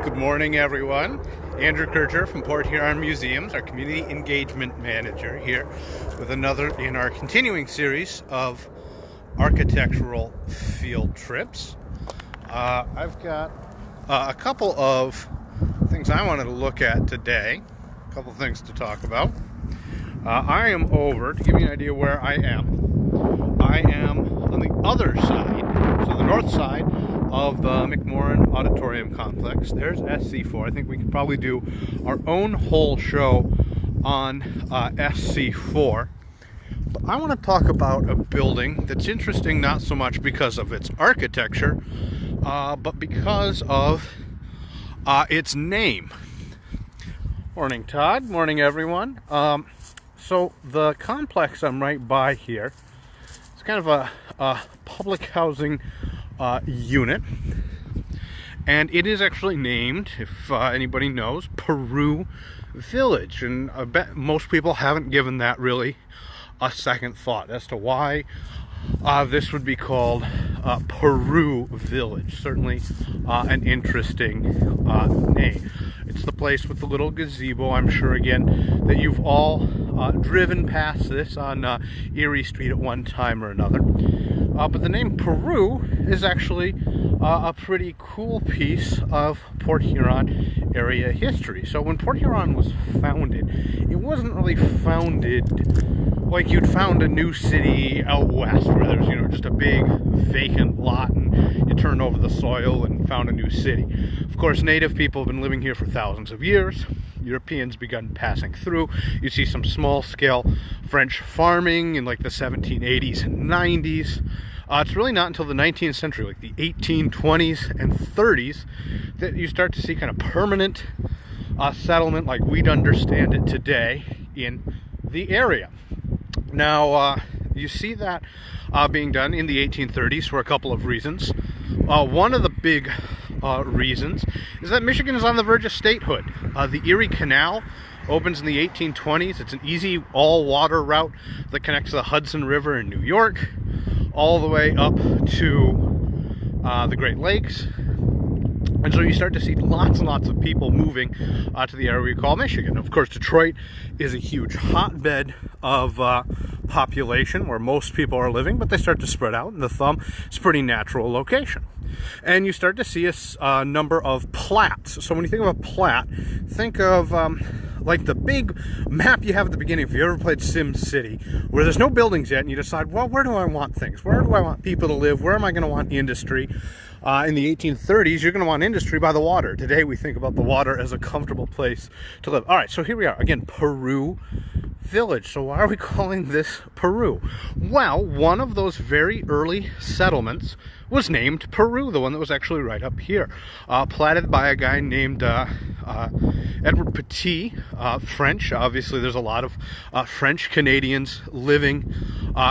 Good morning, everyone. Andrew Kircher from Port Huron Museums, our community engagement manager, here with another in our continuing series of architectural field trips. I've got a couple of things I wanted to look at today, a couple of things to talk about. I am over, to give you an idea where I am on the other side, so the north side of the McMorran Auditorium Complex. There's SC4. I think we could probably do our own whole show on SC4. But I want to talk about a building that's interesting not so much because of its architecture, but because of its name. Morning, Todd. Morning, everyone. So the complex I'm right by here, it's kind of a public housing unit, and it is actually named, if anybody knows, Peru Village, and I bet most people haven't given that really a second thought as to why this would be called Peru Village. Certainly an interesting name. It's the place with the little gazebo. I'm sure, again, that you've all driven past this on Erie Street at one time or another. But the name Peru is actually a pretty cool piece of Port Huron area history. So when Port Huron was founded, it wasn't really founded like you'd found a new city out west where there's, just a big vacant lot and you turn over the soil and found a new city. Of course, native people have been living here for thousands of years. Europeans begun passing through. You see some small-scale French farming in like the 1780s and 90s. It's really not until the 19th century, like the 1820s and 30s, that you start to see kind of permanent settlement like we'd understand it today in the area. Now, you see that being done in the 1830s for a couple of reasons. One of the big reasons is that Michigan is on the verge of statehood. The Erie Canal opens in the 1820s. It's an easy all-water route that connects the Hudson River in New York all the way up to the Great Lakes. And so you start to see lots and lots of people moving to the area we call Michigan. Of course, Detroit is a huge hotbed of population where most people are living, but they start to spread out, and the Thumb is a pretty natural location. And you start to see a number of plats. So when you think of a plat, think of like the big map you have at the beginning if you ever played Sim City, where there's no buildings yet, and you decide, well, where do I want things? Where do I want people to live? Where am I going to want industry? In the 1830s, you're going to want industry by the water. Today, we think about the water as a comfortable place to live. All right, so here we are. Again, Peru Village. So why are we calling this Peru? Well, one of those very early settlements was named Peru, the one that was actually right up here, platted by a guy named Edward Petit, French. Obviously, there's a lot of French Canadians living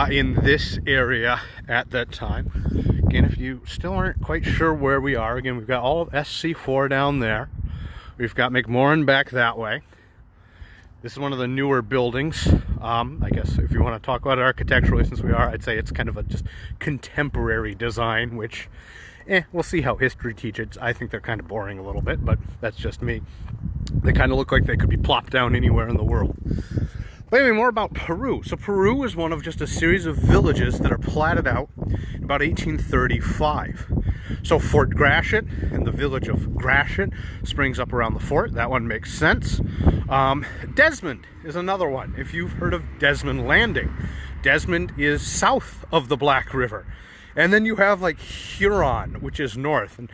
in this area at that time. Again, if you still aren't quite sure where we are, again, we've got all of SC4 down there. We've got McMorran back that way. This is one of the newer buildings. I guess if you want to talk about it architecturally, since we are, I'd say it's kind of a just contemporary design, which, we'll see how history teaches. I think they're kind of boring a little bit, but that's just me. They kind of look like they could be plopped down anywhere in the world. But anyway, more about Peru. So Peru is one of just a series of villages that are platted out in about 1835. So Fort Gratiot and the village of Gratiot springs up around the fort. That one makes sense. Desmond is another one. If you've heard of Desmond Landing, Desmond is south of the Black River. And then you have like Huron, which is north. And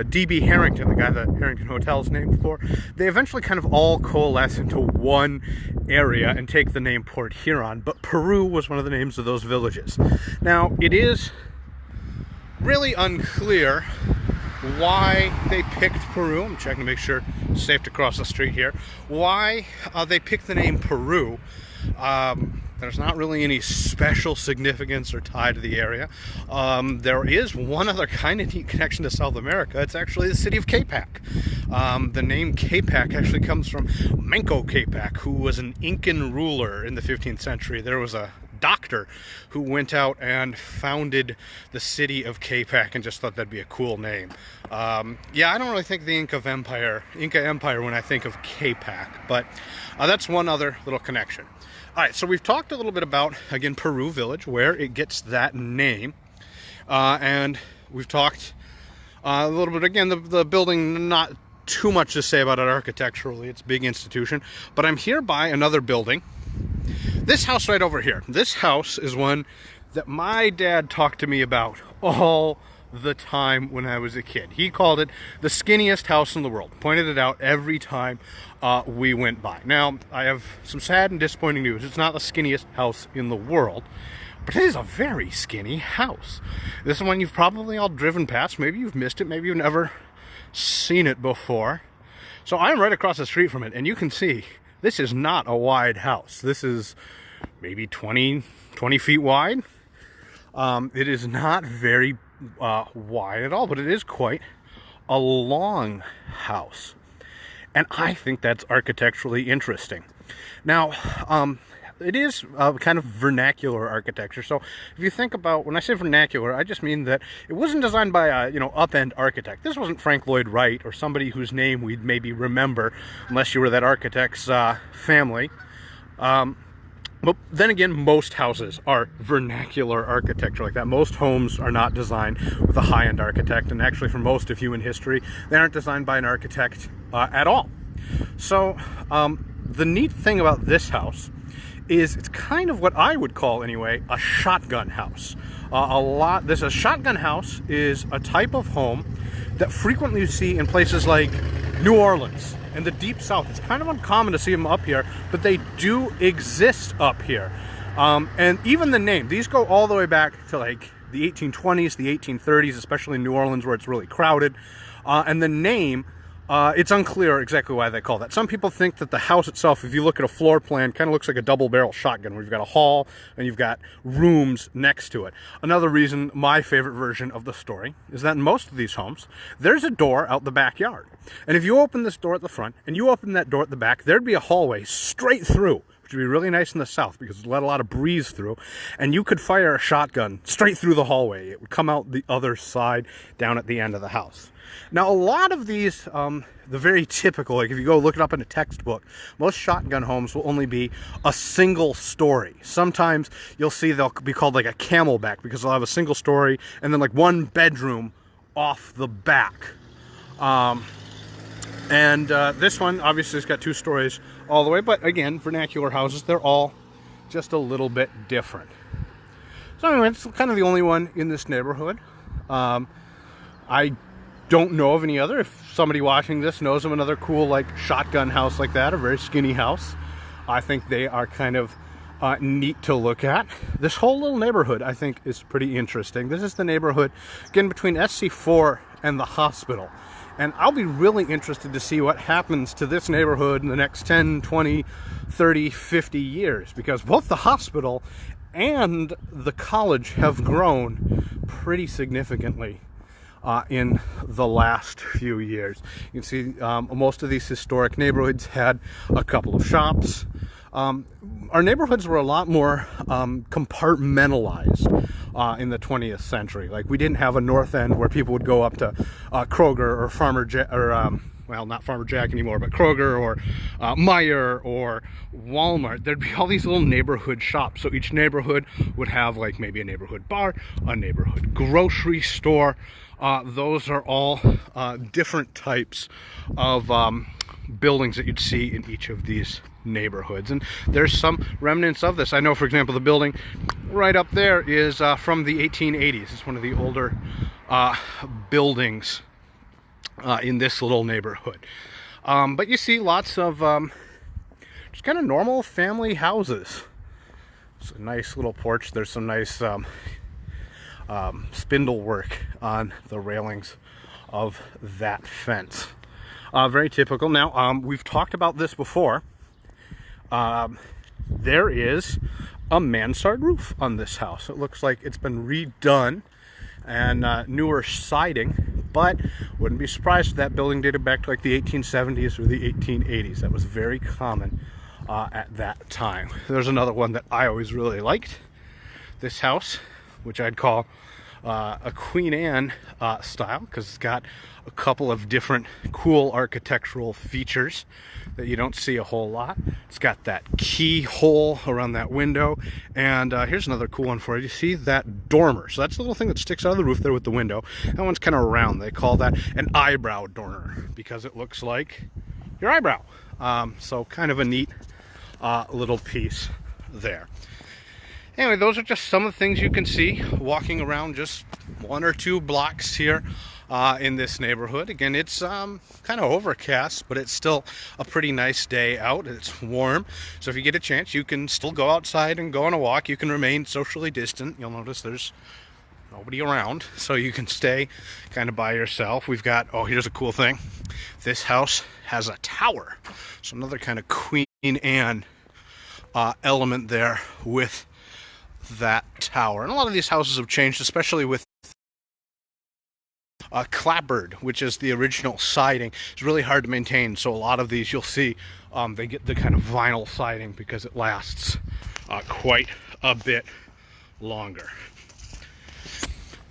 D.B. Harrington, the guy that Harrington Hotel is named for, they eventually kind of all coalesce into one area and take the name Port Huron. But Peru was one of the names of those villages. Now, it is really unclear why they picked Peru. I'm checking to make sure it's safe to cross the street here. Why they picked the name Peru. There's not really any special significance or tie to the area. There is one other kind of neat connection to South America. It's actually the city of KPAC. The name KPAC actually comes from Manco Capac, who was an Incan ruler in the 15th century. There was a doctor who went out and founded the city of KPAC and just thought that'd be a cool name. Yeah, I don't really think the Inca Empire when I think of KPAC, but that's one other little connection. All right, so we've talked a little bit about, again, Peru Village, where it gets that name, and we've talked a little bit, again, the building, not too much to say about it architecturally. It's a big institution, but I'm here by another building. This house right over here. This house is one that my dad talked to me about all the time when I was a kid. He called it the skinniest house in the world. Pointed it out every time we went by. Now, I have some sad and disappointing news. It's not the skinniest house in the world, but it is a very skinny house. This is one you've probably all driven past. Maybe you've missed it. Maybe you've never seen it before. So I'm right across the street from it, and you can see this is not a wide house. This is maybe 20 feet wide. It is not very wide at all, but it is quite a long house. And I think that's architecturally interesting. Now, it is kind of vernacular architecture. So if you think about, when I say vernacular, I just mean that it wasn't designed by a, up-end architect. This wasn't Frank Lloyd Wright or somebody whose name we'd maybe remember, unless you were that architect's family. But then again, most houses are vernacular architecture like that. Most homes are not designed with a high-end architect, and actually for most of human history, they aren't designed by an architect at all. So the neat thing about this house it's kind of what I would call, anyway, a shotgun house. A shotgun house is a type of home that frequently you see in places like New Orleans and the Deep South. It's kind of uncommon to see them up here, but they do exist up here. And even the name, these go all the way back to like the 1820s, the 1830s, especially in New Orleans where it's really crowded. And the name, it's unclear exactly why they call that. Some people think that the house itself, if you look at a floor plan, kind of looks like a double-barrel shotgun, where you've got a hall and you've got rooms next to it. Another reason, my favorite version of the story, is that in most of these homes, there's a door out the backyard. And if you open this door at the front and you open that door at the back, there'd be a hallway straight through, which would be really nice in the South because it let a lot of breeze through, and you could fire a shotgun straight through the hallway. It would come out the other side down at the end of the house. Now, a lot of these, the very typical, like if you go look it up in a textbook, most shotgun homes will only be a single story. Sometimes you'll see they'll be called like a camelback because they'll have a single story and then like one bedroom off the back. This one obviously has got 2 stories all the way, but again, vernacular houses, they're all just a little bit different. So anyway, it's kind of the only one in this neighborhood. I don't know of any other. If somebody watching this knows of another cool like shotgun house like that, a very skinny house, I think they are kind of neat to look at. This whole little neighborhood I think is pretty interesting. This is the neighborhood, again, between SC4 and the hospital. And I'll be really interested to see what happens to this neighborhood in the next 10, 20, 30, 50 years, because both the hospital and the college have grown pretty significantly in the last few years. You can see most of these historic neighborhoods had a couple of shops. Our neighborhoods were a lot more compartmentalized in the 20th century. Like, we didn't have a north end where people would go up to Kroger or Farmer Jack, or well, not Farmer Jack anymore, but Kroger or Meijer or Walmart. There'd be all these little neighborhood shops. So each neighborhood would have like maybe a neighborhood bar, a neighborhood grocery store. Those are all different types of buildings that you'd see in each of these neighborhoods, and there's some remnants of this. I know, for example, the building right up there is from the 1880s. It's one of the older buildings in this little neighborhood. But you see lots of just kind of normal family houses. It's a nice little porch. There's some nice spindle work on the railings of that fence. Very typical. Now, we've talked about this before. There is a mansard roof on this house. It looks like it's been redone and newer siding, but wouldn't be surprised if that building dated back to like the 1870s or the 1880s. That was very common at that time. There's another one that I always really liked. this house, which I'd call a Queen Anne style, because it's got a couple of different cool architectural features that you don't see a whole lot. It's got that keyhole around that window, and here's another cool one for you. You see that dormer? So that's the little thing that sticks out of the roof there with the window. That one's kind of round. They call that an eyebrow dormer because it looks like your eyebrow. So kind of a neat little piece there. Anyway, those are just some of the things you can see walking around just 1 or 2 blocks here in this neighborhood. Again, it's kind of overcast, but it's still a pretty nice day out. It's warm, so if you get a chance, you can still go outside and go on a walk. You can remain socially distant. You'll notice there's nobody around, so you can stay kind of by yourself. We've got, oh, here's a cool thing. This house has a tower, so another kind of Queen Anne element there with that tower. And a lot of these houses have changed, especially with clapboard, which is the original siding. It's really hard to maintain, so a lot of these you'll see they get the kind of vinyl siding because it lasts quite a bit longer.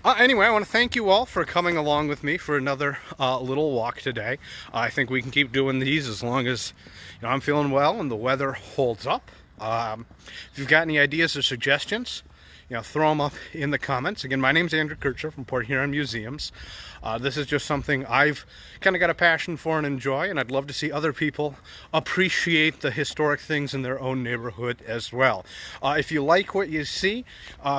Anyway, I want to thank you all for coming along with me for another little walk today. I think we can keep doing these as long as I'm feeling well and the weather holds up. If you've got any ideas or suggestions, throw them up in the comments. Again, my name's Andrew Kircher from Port Huron Museums. This is just something I've kind of got a passion for and enjoy, and I'd love to see other people appreciate the historic things in their own neighborhood as well. If you like what you see,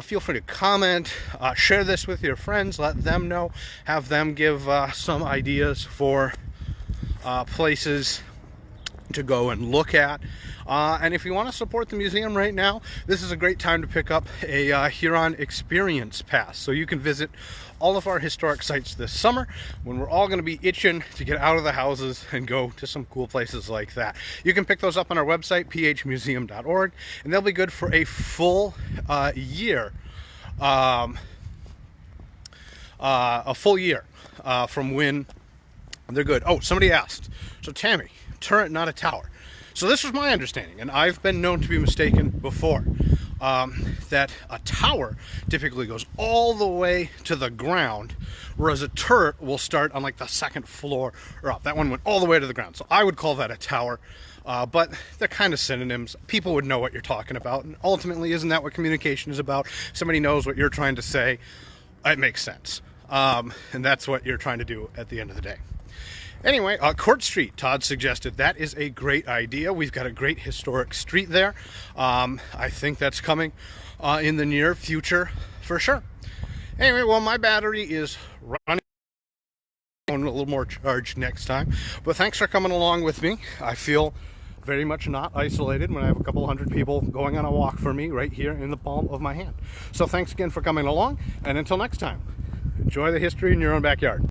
feel free to comment, share this with your friends, let them know, have them give some ideas for places to go and look at. And if you want to support the museum right now, this is a great time to pick up a Huron Experience Pass. So you can visit all of our historic sites this summer when we're all going to be itching to get out of the houses and go to some cool places like that. You can pick those up on our website, phmuseum.org, and they'll be good for a full year. A full year from when they're good. Oh, somebody asked. So Tammy, turret, not a tower. So this was my understanding, and I've been known to be mistaken before, that a tower typically goes all the way to the ground, whereas a turret will start on like the second floor or up. That one went all the way to the ground. So I would call that a tower, but they're kind of synonyms. People would know what you're talking about, and ultimately, isn't that what communication is about? Somebody knows what you're trying to say. It makes sense, and that's what you're trying to do at the end of the day. Anyway, Court Street, Todd suggested. That is a great idea. We've got a great historic street there. I think that's coming in the near future for sure. Anyway, well, my battery is running on a little more charge next time. But thanks for coming along with me. I feel very much not isolated when I have a couple hundred people going on a walk for me right here in the palm of my hand. So thanks again for coming along, and until next time, enjoy the history in your own backyard.